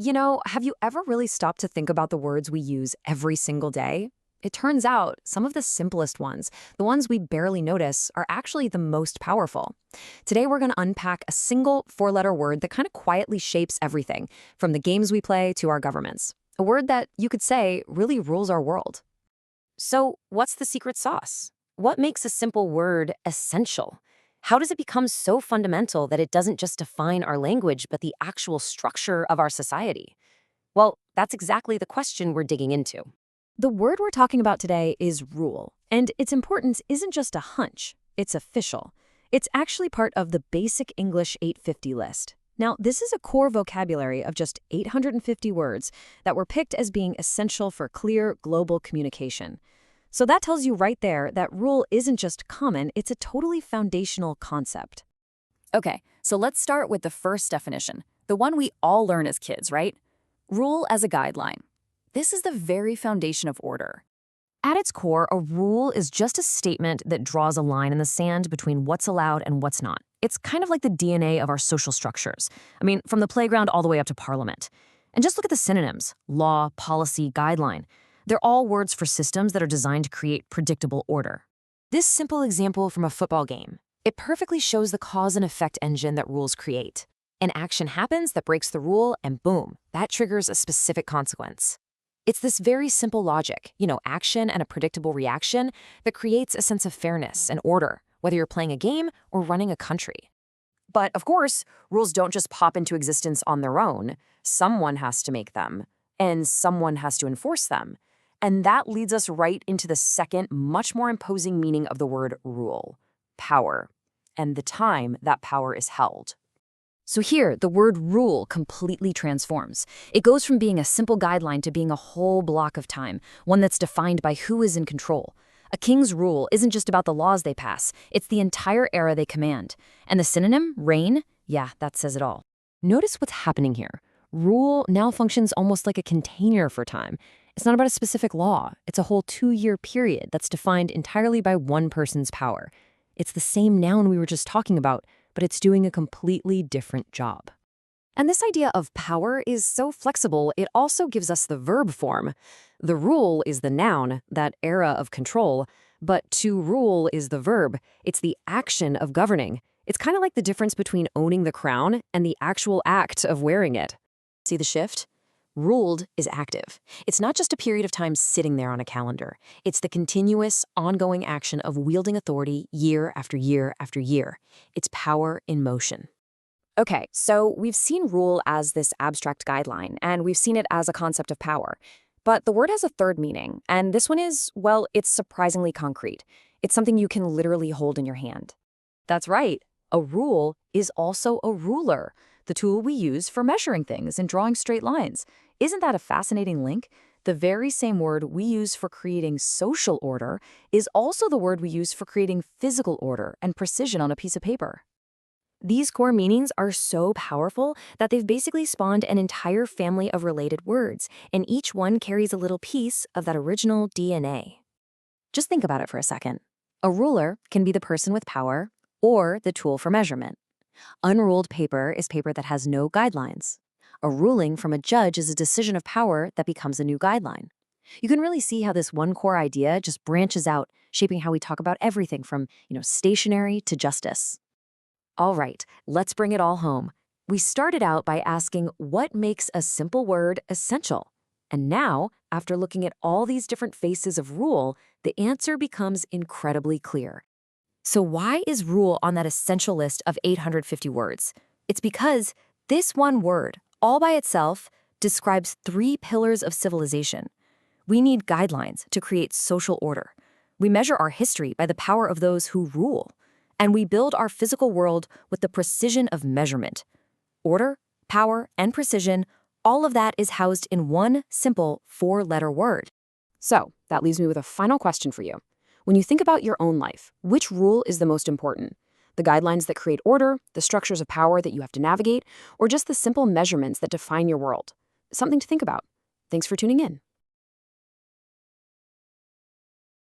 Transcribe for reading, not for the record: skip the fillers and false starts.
Have you ever really stopped to think about the words we use every single day? It turns out some of the simplest ones, the ones we barely notice, are actually the most powerful. Today, we're going to unpack a single four-letter word that kind of quietly shapes everything, from the games we play to our governments. A word that, you could say, really rules our world. So, what's the secret sauce? What makes a simple word essential? How does it become so fundamental that it doesn't just define our language, but the actual structure of our society? Well, that's exactly the question we're digging into. The word we're talking about today is rule, and its importance isn't just a hunch, it's official. It's actually part of the Basic English 850 list. Now, this is a core vocabulary of just 850 words that were picked as being essential for clear global communication. So that tells you right there that rule isn't just common, it's a totally foundational concept. Okay, so let's start with the first definition, the one we all learn as kids, right? Rule as a guideline. This is the very foundation of order. At its core, a rule is just a statement that draws a line in the sand between what's allowed and what's not. It's kind of like the DNA of our social structures. I mean, from the playground all the way up to parliament. And just look at the synonyms: law, policy, guideline. They're all words for systems that are designed to create predictable order. This simple example from a football game, it perfectly shows the cause and effect engine that rules create. An action happens that breaks the rule, and boom, that triggers a specific consequence. It's this very simple logic, action and a predictable reaction, that creates a sense of fairness and order, whether you're playing a game or running a country. But of course, rules don't just pop into existence on their own. Someone has to make them, and someone has to enforce them. And that leads us right into the second, much more imposing meaning of the word rule: power, and the time that power is held. So here, the word rule completely transforms. It goes from being a simple guideline to being a whole block of time, one that's defined by who is in control. A king's rule isn't just about the laws they pass, it's the entire era they command. And the synonym, reign, yeah, that says it all. Notice what's happening here. Rule now functions almost like a container for time. It's not about a specific law. It's a whole 2-year period that's defined entirely by one person's power. It's the same noun we were just talking about, but it's doing a completely different job. And this idea of power is so flexible, it also gives us the verb form. The rule is the noun, that era of control, but to rule is the verb. It's the action of governing. It's kind of like the difference between owning the crown and the actual act of wearing it. See the shift? Ruled is active. It's not just a period of time sitting there on a calendar. It's the continuous, ongoing action of wielding authority year after year after year. It's power in motion. Okay, so we've seen rule as this abstract guideline, and we've seen it as a concept of power. But the word has a third meaning, and this one is, well, it's surprisingly concrete. It's something you can literally hold in your hand. That's right. A rule is also a ruler, the tool we use for measuring things and drawing straight lines. Isn't that a fascinating link? The very same word we use for creating social order is also the word we use for creating physical order and precision on a piece of paper. These core meanings are so powerful that they've basically spawned an entire family of related words, and each one carries a little piece of that original DNA. Just think about it for a second. A ruler can be the person with power or the tool for measurement. Unruled paper is paper that has no guidelines. A ruling from a judge is a decision of power that becomes a new guideline. You can really see how this one core idea just branches out, shaping how we talk about everything from, stationery to justice. All right, let's bring it all home. We started out by asking what makes a simple word essential. And now, after looking at all these different faces of rule, the answer becomes incredibly clear. So why is rule on that essential list of 850 words? It's because this one word, all by itself, describes 3 pillars of civilization. We need guidelines to create social order. We measure our history by the power of those who rule. And we build our physical world with the precision of measurement. Order, power, and precision, all of that is housed in one simple 4-letter word. So that leaves me with a final question for you. When you think about your own life, which rule is the most important? The guidelines that create order, the structures of power that you have to navigate, or just the simple measurements that define your world? Something to think about. Thanks for tuning in.